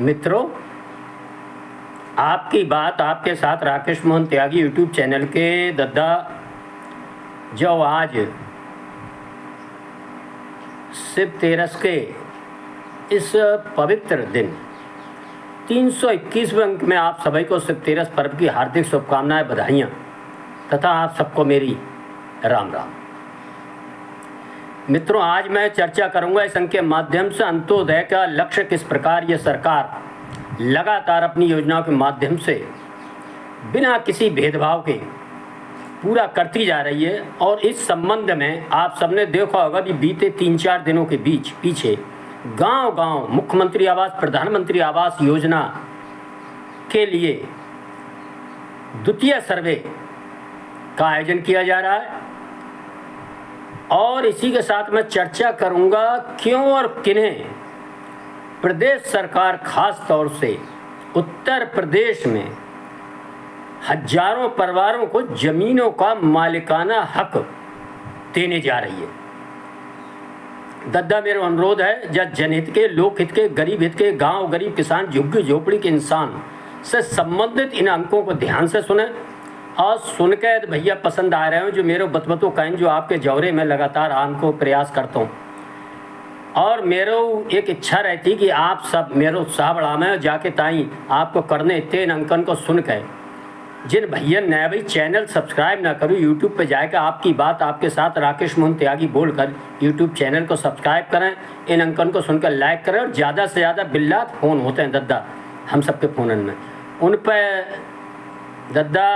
मित्रों, आपकी बात आपके साथ राकेश मोहन त्यागी यूट्यूब चैनल के दद्दा जो आज शिव तेरस के इस पवित्र दिन 321वें अंक में आप सभी को शिव तेरस पर्व की हार्दिक शुभकामनाएं, बधाइयाँ तथा आप सबको मेरी राम राम। मित्रों, आज मैं चर्चा करूंगा इस अंक के माध्यम से अंत्योदय का लक्ष्य किस प्रकार ये सरकार लगातार अपनी योजनाओं के माध्यम से बिना किसी भेदभाव के पूरा करती जा रही है। और इस संबंध में आप सबने देखा होगा कि बीते 3-4 दिनों के पीछे गांव-गांव मुख्यमंत्री आवास, प्रधानमंत्री आवास योजना के लिए द्वितीय सर्वे का आयोजन किया जा रहा है। और इसी के साथ मैं चर्चा करूंगा क्यों और किन्हें प्रदेश सरकार खास तौर से उत्तर प्रदेश में हजारों परिवारों को जमीनों का मालिकाना हक देने जा रही है। दद्दा मेरा अनुरोध है, जब जनहित के, लोकहित के, गरीब हित के, गांव गरीब किसान, झुग्गी झोपड़ी के इंसान से संबंधित इन अंकों को ध्यान से सुने और सुनकर भैया पसंद आ रहे हो जो मेरे बतबतो कहें, जो आपके जौरे में लगातार आने को प्रयास करता हूँ। और मेरे एक इच्छा रहती कि आप सब मेरे उत्साह बढ़ा में जाके ताई आपको करने तेन अंकन को सुनकर जिन भैया नया भाई चैनल सब्सक्राइब ना करूँ, यूट्यूब पे जाकर आपकी बात आपके साथ राकेश मोहन त्यागी बोलकर यूट्यूब चैनल को सब्सक्राइब करें, इन अंकन को सुनकर लाइक करें। और ज़्यादा से ज़्यादा बिल्लात फ़ोन होते हैं दद्दा हम सबके फ़ोन में, उन पर दद्दा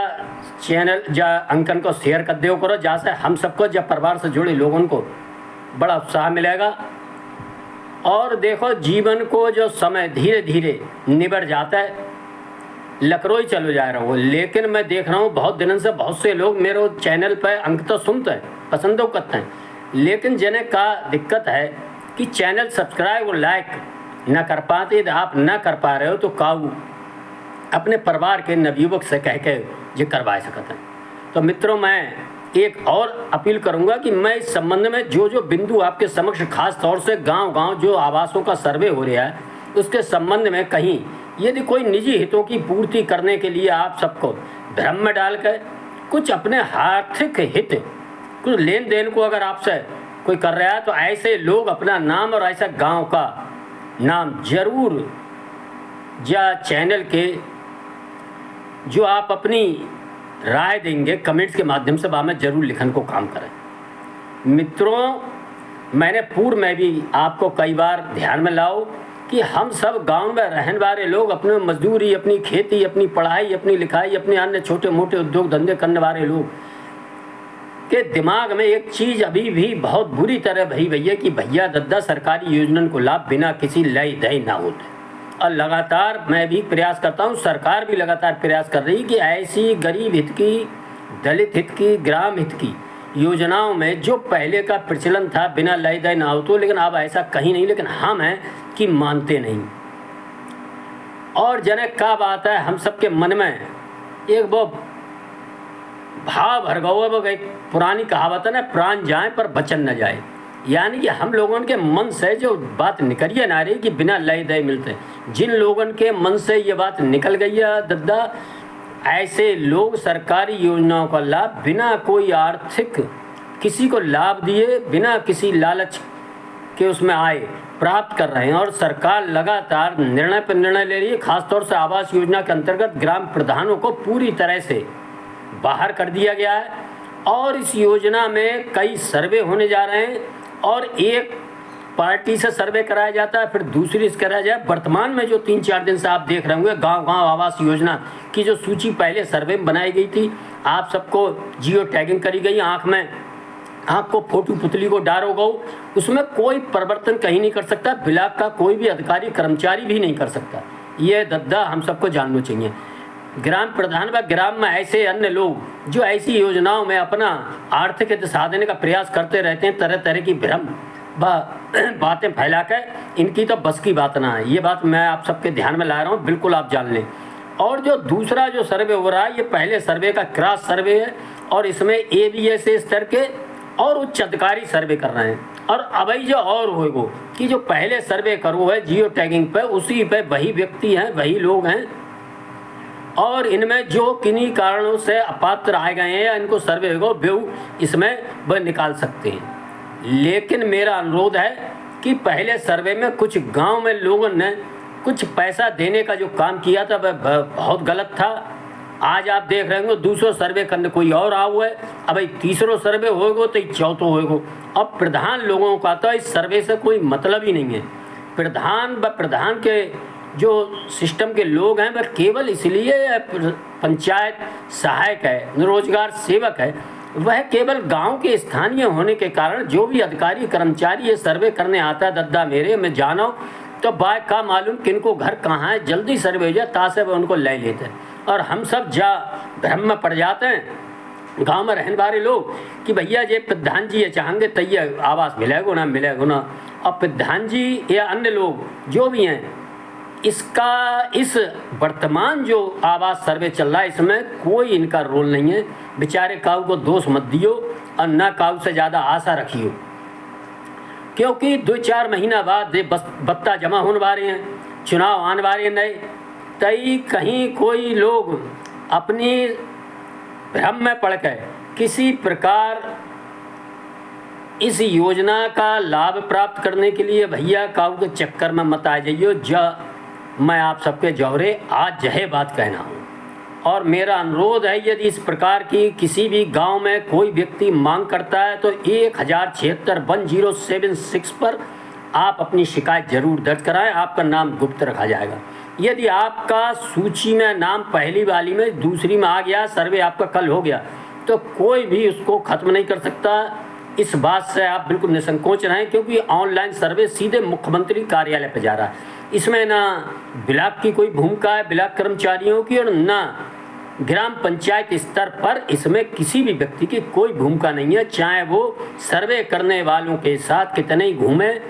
चैनल जा अंकन को शेयर कर दो करो, जहाँ से हम सबको जब परिवार से जुड़े लोगों को बड़ा उत्साह मिलेगा। और देखो, जीवन को जो समय धीरे धीरे निबर जाता है, लकड़ोई चलो जा रहा हो, लेकिन मैं देख रहा हूँ बहुत दिनों से बहुत से लोग मेरे चैनल पर अंक तो सुनते हैं, पसंद तो करते हैं, लेकिन जिन्हें का दिक्कत है कि चैनल सब्सक्राइब और लाइक न कर पाते। यदि आप न कर पा रहे हो तो काऊ अपने परिवार के नवयुवक से कह के ये करवा सकते हैं। तो मित्रों, मैं एक और अपील करूंगा कि मैं इस संबंध में जो बिंदु आपके समक्ष खास तौर से गांव-गांव जो आवासों का सर्वे हो रहा है उसके संबंध में कहीं यदि कोई निजी हितों की पूर्ति करने के लिए आप सबको भ्रम में डालकर कुछ अपने आर्थिक हित, कुछ लेन देन को अगर आपसे कोई कर रहा है तो ऐसे लोग अपना नाम और ऐसा गाँव का नाम जरूर या चैनल के जो आप अपनी राय देंगे कमेंट्स के माध्यम से में जरूर लिखन को काम करें। मित्रों, मैंने पूर्व में भी आपको कई बार ध्यान में लाओ कि हम सब गांव में रहने वाले लोग अपने मजदूरी, अपनी खेती, अपनी पढ़ाई, अपनी लिखाई, अपने अन्य छोटे मोटे उद्योग धंधे करने वाले लोग के दिमाग में एक चीज़ अभी भी बहुत बुरी तरह भैया कि भैया दद्दा सरकारी योजना को लाभ बिना किसी लय दय ना होते। और लगातार मैं भी प्रयास करता हूँ, सरकार भी लगातार प्रयास कर रही कि ऐसी गरीब हित की, दलित हित की, ग्राम हित की योजनाओं में जो पहले का प्रचलन था बिना लय दय ना हो तो, लेकिन अब ऐसा कहीं नहीं। लेकिन हम हैं कि मानते नहीं। और जनक का बात है, हम सबके मन में एक वो भाव भर गया। एक पुरानी कहावत है ना, प्राण जाए पर वचन न जाए, यानी कि हम लोगों के मन से जो बात निकल ना रही कि बिना लय दय मिलते, जिन लोगों के मन से ये बात निकल गई है दद्दा, ऐसे लोग सरकारी योजनाओं का लाभ बिना कोई आर्थिक किसी को लाभ दिए, बिना किसी लालच के उसमें आए प्राप्त कर रहे हैं। और सरकार लगातार निर्णय पर निर्णय ले रही है। खासतौर से आवास योजना के अंतर्गत ग्राम प्रधानों को पूरी तरह से बाहर कर दिया गया है। और इस योजना में कई सर्वे होने जा रहे हैं और एक पार्टी से सर्वे कराया जाता है, फिर दूसरी से कराया जाए। वर्तमान में जो 3-4 दिन से आप देख रहे होंगे गांव-गांव आवास योजना की जो सूची पहले सर्वे में बनाई गई थी, आप सबको जियो टैगिंग करी गई, आँख को फोटो पुतली को डारो गो, उसमें कोई परिवर्तन कहीं नहीं कर सकता, ब्लॉक का कोई भी अधिकारी कर्मचारी भी नहीं कर सकता। ये दद्दा हम सबको जानना चाहिए। ग्राम प्रधान व ग्राम में ऐसे अन्य लोग जो ऐसी योजनाओं में अपना आर्थिक हित साधने का प्रयास करते रहते हैं, तरह तरह की भ्रम बातें फैलाकर, इनकी तो बस की बात ना है। ये बात मैं आप सबके ध्यान में ला रहा हूँ, बिल्कुल आप जान लें। और जो दूसरा जो सर्वे हो रहा है, ये पहले सर्वे का क्रॉस सर्वे है और इसमें ABS स्तर के और उच्च अधिकारी सर्वे कर रहे हैं। और अभी जो और होएगो कि जो पहले सर्वे करो है जियो टैगिंग पे, उसी पे वही व्यक्ति हैं, वही लोग हैं, और इनमें जो किन्हीं कारणों से अपात्र आए गए हैं या इनको सर्वे होगा व्यू इसमें वह निकाल सकते हैं। लेकिन मेरा अनुरोध है कि पहले सर्वे में कुछ गांव में लोगों ने कुछ पैसा देने का जो काम किया था वह बहुत गलत था। आज आप देख रहे होंगे दूसरो सर्वे करने कोई और आओ है, अब तीसरो सर्वे होएगो तो चौथो होएगो। अब प्रधान लोगों का तो इस सर्वे से कोई मतलब ही नहीं है। प्रधान के जो सिस्टम के लोग हैं वह केवल इसलिए पंचायत सहायक है, रोजगार सेवक है, वह केवल गांव के स्थानीय होने के कारण जो भी अधिकारी कर्मचारी ये सर्वे करने आता है, दद्दा मेरे मैं जानो तो बाय का मालूम किनको घर कहाँ है, जल्दी सर्वे हो जाए तासे वह उनको ले लेते हैं। और हम सब भ्रम में पड़ जाते हैं गांव में रहने वाले लोग कि भैया ये प्रधान जी ये चाहेंगे तो ये आवास मिलेगा ना। और प्रधान जी या अन्य लोग जो भी हैं, इस वर्तमान जो आवास सर्वे चल रहा है इसमें कोई इनका रोल नहीं है। बेचारे काऊ को दोष मत दियो और ना काऊ से ज़्यादा आशा रखियो, क्योंकि 2-4 महीना बाद बत्ता जमा होने वाले हैं, चुनाव आने वाले नए, तई कहीं कोई लोग अपनी भ्रम में पड़कर किसी प्रकार इस योजना का लाभ प्राप्त करने के लिए भैया काऊ के चक्कर में मत आ जाइयो। मैं आप सबके जौहरे आज यह बात कहना हूँ। और मेरा अनुरोध है यदि इस प्रकार की किसी भी गांव में कोई व्यक्ति मांग करता है तो 1076-1076 पर आप अपनी शिकायत जरूर दर्ज कराएं, आपका नाम गुप्त रखा जाएगा। यदि आपका सूची में नाम पहली वाली में दूसरी में आ गया, सर्वे आपका कल हो गया, तो कोई भी उसको ख़त्म नहीं कर सकता। इस बात से आप बिल्कुल निसंकोच रहें, क्योंकि ऑनलाइन सर्वे सीधे मुख्यमंत्री कार्यालय पर जा रहा है। इसमें ना ब्लॉक की कोई भूमिका है, ब्लॉक कर्मचारियों की, और ना ग्राम पंचायत स्तर पर इसमें किसी भी व्यक्ति की कोई भूमिका नहीं है, चाहे वो सर्वे करने वालों के साथ कितने ही घूमे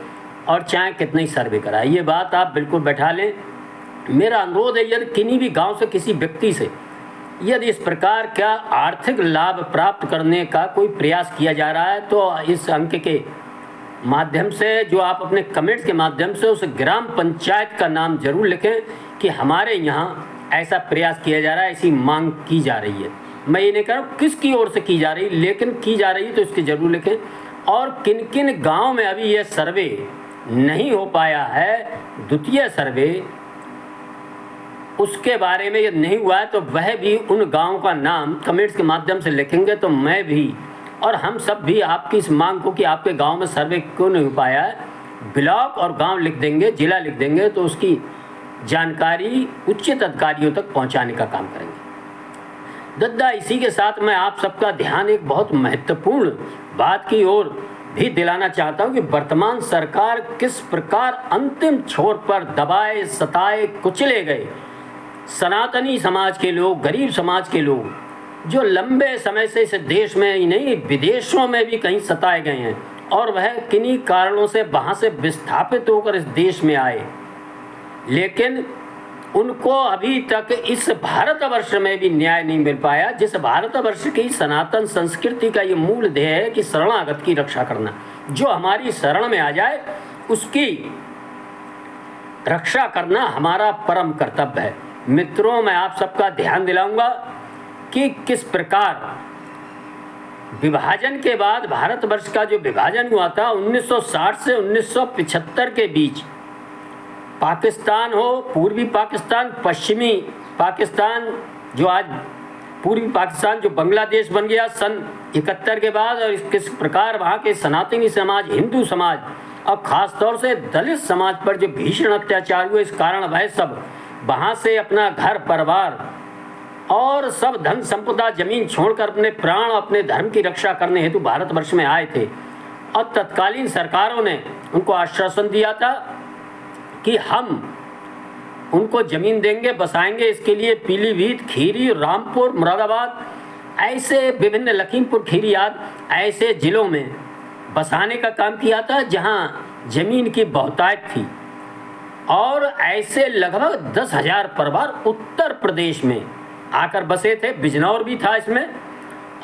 और चाहे कितने ही सर्वे कराए। ये बात आप बिल्कुल बैठा लें। मेरा अनुरोध है यदि किन्हीं भी गांव से किसी व्यक्ति से यदि इस प्रकार का आर्थिक लाभ प्राप्त करने का कोई प्रयास किया जा रहा है तो इस अंक के माध्यम से जो आप अपने कमेंट्स के माध्यम से उस ग्राम पंचायत का नाम जरूर लिखें कि हमारे यहाँ ऐसा प्रयास किया जा रहा है, ऐसी मांग की जा रही है। मैं ये नहीं कह रहा हूँ किसकी ओर से की जा रही, लेकिन की जा रही है तो इसके जरूर लिखें। और किन किन गाँव में अभी ये सर्वे नहीं हो पाया है, द्वितीय सर्वे, उसके बारे में यदि नहीं हुआ है तो वह भी उन गाँव का नाम कमेंट्स के माध्यम से लिखेंगे तो मैं भी और हम सब भी आपकी इस मांग को कि आपके गांव में सर्वे क्यों नहीं हो पाया है, ब्लॉक और गांव लिख देंगे, जिला लिख देंगे, तो उसकी जानकारी उचित अधिकारियों तक पहुंचाने का काम करेंगे। दद्दा इसी के साथ मैं आप सबका ध्यान एक बहुत महत्वपूर्ण बात की ओर भी दिलाना चाहता हूं कि वर्तमान सरकार किस प्रकार अंतिम छोर पर दबाए सताए कुचले गए सनातनी समाज के लोग, गरीब समाज के लोग, जो लंबे समय से इस देश में ही नहीं विदेशों में भी कहीं सताए गए हैं और वह किन्हीं कारणों से वहाँ से विस्थापित होकर इस देश में आए, लेकिन उनको अभी तक इस भारतवर्ष में भी न्याय नहीं मिल पाया। जिस भारतवर्ष की सनातन संस्कृति का ये मूल ध्येय है कि शरणागत की रक्षा करना, जो हमारी शरण में आ जाए उसकी रक्षा करना हमारा परम कर्तव्य है। मित्रों, मैं आप सबका ध्यान दिलाऊंगा कि किस प्रकार विभाजन के बाद भारतवर्ष का जो विभाजन हुआ था 1960 से 1975 के बीच, पाकिस्तान हो, पूर्वी पाकिस्तान, पश्चिमी पाकिस्तान, जो आज पूर्वी पाकिस्तान जो बांग्लादेश बन गया सन 71 के बाद, और किस प्रकार वहाँ के सनातनी समाज, हिंदू समाज और ख़ास तौर से दलित समाज पर जो भीषण अत्याचार हुए, इस कारण वह सब वहाँ से अपना घर परिवार और सब धन संपदा जमीन छोड़कर अपने प्राण अपने धर्म की रक्षा करने हेतु भारतवर्ष में आए थे। और तत्कालीन सरकारों ने उनको आश्वासन दिया था कि हम उनको ज़मीन देंगे, बसाएंगे। इसके लिए पीलीभीत, खीरी, रामपुर, मुरादाबाद, ऐसे विभिन्न लखीमपुर खीरी आदि ऐसे ज़िलों में बसाने का काम किया था जहां ज़मीन की बहुतायत थी। और ऐसे लगभग 10,000 परिवार उत्तर प्रदेश में आकर बसे थे, बिजनौर भी था इसमें।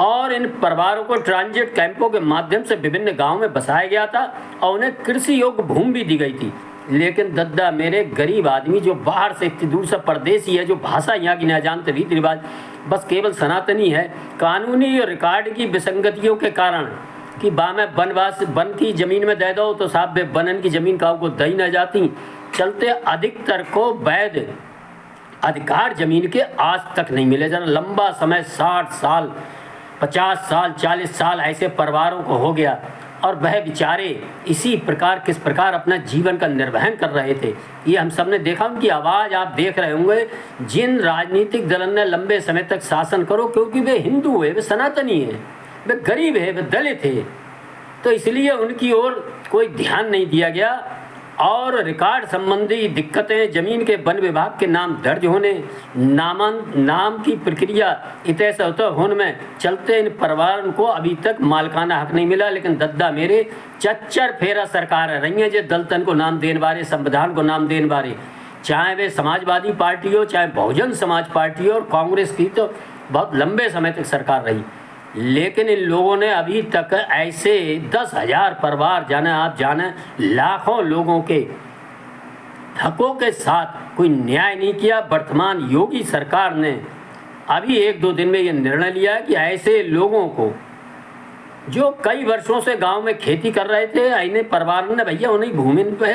और इन परिवारों को ट्रांजिट कैंपों के माध्यम से विभिन्न गांवों में बसाया गया था और उन्हें कृषि योग्य भूमि भी दी गई थी। लेकिन दद्दा मेरे गरीब आदमी जो बाहर से इतनी दूर से परदेसी है, जो भाषा यहाँ की न जानते, रीति रिवाज बस केवल सनातनी है, कानूनी और रिकॉर्ड की विसंगतियों के कारण कि बामें बनवास वन की ज़मीन में दे दो तो साहब वे बनन की ज़मीन काऊ को दही न जाती, चलते अधिकतर को वैध अधिकार ज़मीन के आज तक नहीं मिले। जरा लंबा समय 60 साल 50 साल 40 साल ऐसे परिवारों को हो गया और वह बेचारे इसी प्रकार किस प्रकार अपना जीवन का निर्वहन कर रहे थे, ये हम सब ने देखा। उनकी आवाज़ आप देख रहे होंगे। जिन राजनीतिक दलन ने लंबे समय तक शासन करो, क्योंकि वे हिंदू है, वे सनातनी है, वे गरीब है, वे दलित है, तो इसलिए उनकी ओर कोई ध्यान नहीं दिया गया। और रिकॉर्ड संबंधी दिक्कतें, जमीन के वन विभाग के नाम दर्ज होने, नाम की प्रक्रिया इतने सतह होने में चलते इन परिवारों को अभी तक मालकाना हक नहीं मिला। लेकिन दद्दा मेरे चच्चर फेरा सरकार रही है जो दलतन को नाम देने वाले, संविधान को नाम देने वाले, चाहे वे समाजवादी पार्टी हो, चाहे बहुजन समाज पार्टी हो और कांग्रेस की, तो बहुत लंबे समय तक सरकार रही। लेकिन इन लोगों ने अभी तक ऐसे 10,000 परिवार जाने, आप जाने लाखों लोगों के हकों के साथ कोई न्याय नहीं किया। वर्तमान योगी सरकार ने अभी 1-2 दिन में ये निर्णय लिया है कि ऐसे लोगों को जो कई वर्षों से गांव में खेती कर रहे थे, इन्हें परिवार ने भैया उन्हीं भूमि पे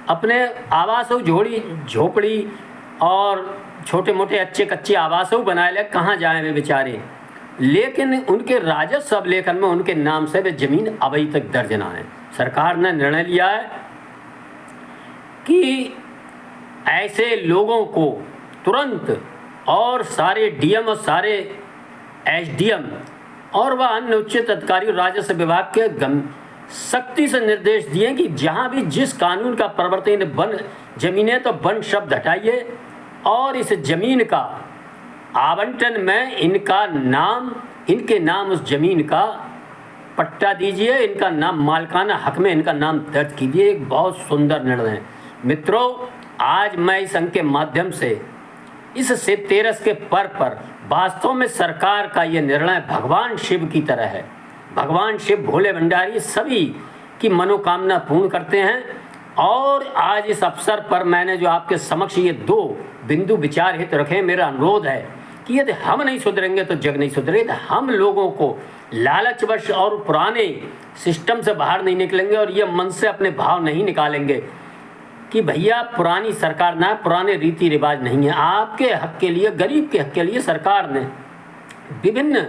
अपने आवासों, झोपड़ी और छोटे मोटे अच्छे कच्चे आवासों बनाए ले, कहाँ जाएं वे बेचारे। लेकिन उनके राजस्व अभिलेखन में उनके नाम से वे जमीन अभी तक दर्ज ना है। सरकार ने निर्णय लिया है कि ऐसे लोगों को तुरंत और सारे डीएम और सारे एसडीएम और वह अन्य उच्च अधिकारी राजस्व विभाग के सख्ती से निर्देश दिए कि जहां भी जिस कानून का प्रवर्तन वन जमीनें, तो वन शब्द हटाइए और इस जमीन का आवंटन में इनके नाम उस जमीन का पट्टा दीजिए, इनका नाम मालकाना हक में इनका नाम दर्ज कीजिए। एक बहुत सुंदर निर्णय है मित्रों। आज मैं इस अंक के माध्यम से इस शिव तेरस के पर्व पर वास्तव में सरकार का ये निर्णय भगवान शिव की तरह है। भगवान शिव भोले भंडारी सभी की मनोकामना पूर्ण करते हैं। और आज इस अवसर पर मैंने जो आपके समक्ष ये 2 बिंदु विचार हित रखे, मेरा अनुरोध है कि यदि हम नहीं सुधरेंगे तो जग नहीं सुधरेगा। हम लोगों को लालचवश और पुराने सिस्टम से बाहर नहीं निकलेंगे और ये मन से अपने भाव नहीं निकालेंगे कि भैया पुरानी सरकार ना, पुराने रीति रिवाज नहीं है। आपके हक के लिए, गरीब के हक के लिए सरकार ने विभिन्न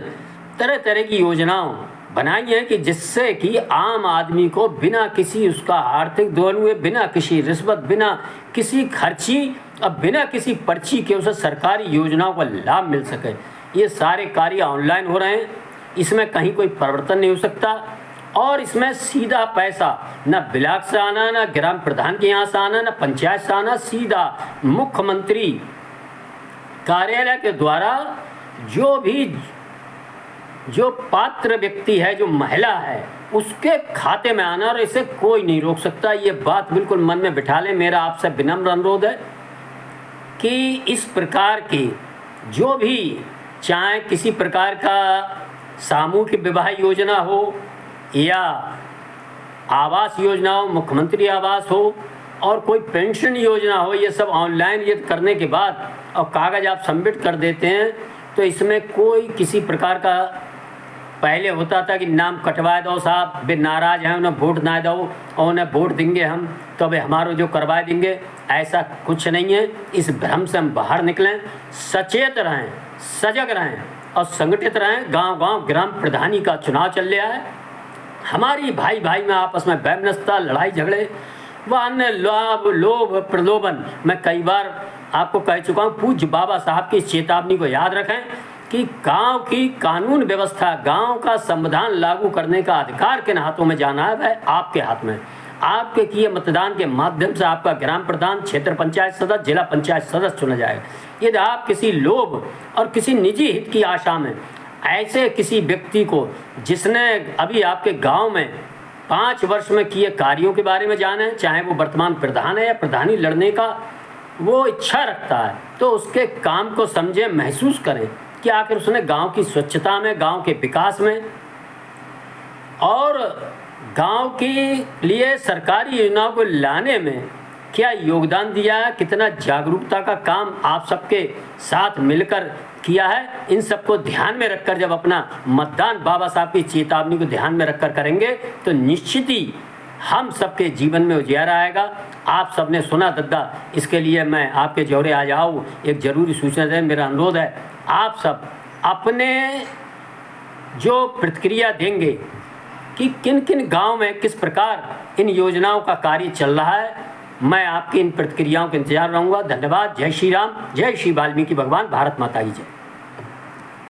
तरह तरह की योजनाओं बनाई है कि जिससे कि आम आदमी को बिना किसी उसका आर्थिक दोहन हुए, बिना किसी रिश्वत, बिना किसी खर्ची और बिना किसी पर्ची के उसे सरकारी योजनाओं का लाभ मिल सके। ये सारे कार्य ऑनलाइन हो रहे हैं, इसमें कहीं कोई परिवर्तन नहीं हो सकता और इसमें सीधा पैसा न ब्लॉक से आना, न ग्राम प्रधान के यहाँ से आना, न पंचायत से आना, सीधा मुख्यमंत्री कार्यालय के द्वारा जो पात्र व्यक्ति है, जो महिला है, उसके खाते में आना और इसे कोई नहीं रोक सकता। ये बात बिल्कुल मन में बिठा लें। मेरा आपसे विनम्र अनुरोध है कि इस प्रकार की जो भी, चाहे किसी प्रकार का सामूहिक विवाह योजना हो या आवास योजना हो, मुख्यमंत्री आवास हो और कोई पेंशन योजना हो, ये सब ऑनलाइन ये करने के बाद और कागज़ आप सबमिट कर देते हैं तो इसमें कोई किसी प्रकार का, पहले होता था कि नाम कटवा दो साहब, वे नाराज़ हैं, उन्हें वोट ना दो और उन्हें वोट देंगे हम तो वे हमारा जो करवा देंगे, ऐसा कुछ नहीं है। इस भ्रम से हम बाहर निकलें, सचेत रहें, सजग रहें और संगठित रहें। गांव-गांव ग्राम प्रधानी का चुनाव चल रहा है। हमारी भाई भाई में आपस में वैमनस्यता, लड़ाई झगड़े व अन्य लोभ प्रलोभन, मैं कई बार आपको कह चुका हूँ। पूज्य बाबा साहब की चेतावनी को याद रखें कि गांव की कानून व्यवस्था, गांव का संविधान लागू करने का अधिकार किन हाथों में जाना है, वह आपके हाथ में। आपके किए मतदान के माध्यम से आपका ग्राम प्रधान, क्षेत्र पंचायत सदस्य, जिला पंचायत सदस्य चुना जाएगा। यदि आप किसी लोभ और किसी निजी हित की आशा में ऐसे किसी व्यक्ति को, जिसने अभी आपके गांव में 5 वर्ष में किए कार्यों के बारे में जाना है, चाहे वो वर्तमान प्रधान है या प्रधानी लड़ने का वो इच्छा रखता है, तो उसके काम को समझें, महसूस करें कि आखिर उसने गांव की स्वच्छता में, गांव के विकास में और गांव के लिए सरकारी योजनाओं को लाने में क्या योगदान दिया है, कितना जागरूकता का काम आप सबके साथ मिलकर किया है। इन सबको ध्यान में रखकर जब अपना मतदान बाबा साहब की चेतावनी को ध्यान में रखकर करेंगे तो निश्चित ही हम सबके जीवन में उजियारा आएगा। आप सबने सुना दद्दा, इसके लिए मैं आपके जौरे आ जाऊँ एक ज़रूरी सूचना दें। मेरा अनुरोध है आप सब अपने जो प्रतिक्रिया देंगे कि किन किन गांव में किस प्रकार इन योजनाओं का कार्य चल रहा है, मैं आपकी इन प्रतिक्रियाओं के इंतजार रहूँगा। धन्यवाद। जय श्री राम, जय श्री वाल्मीकि भगवान, भारत माता की जय।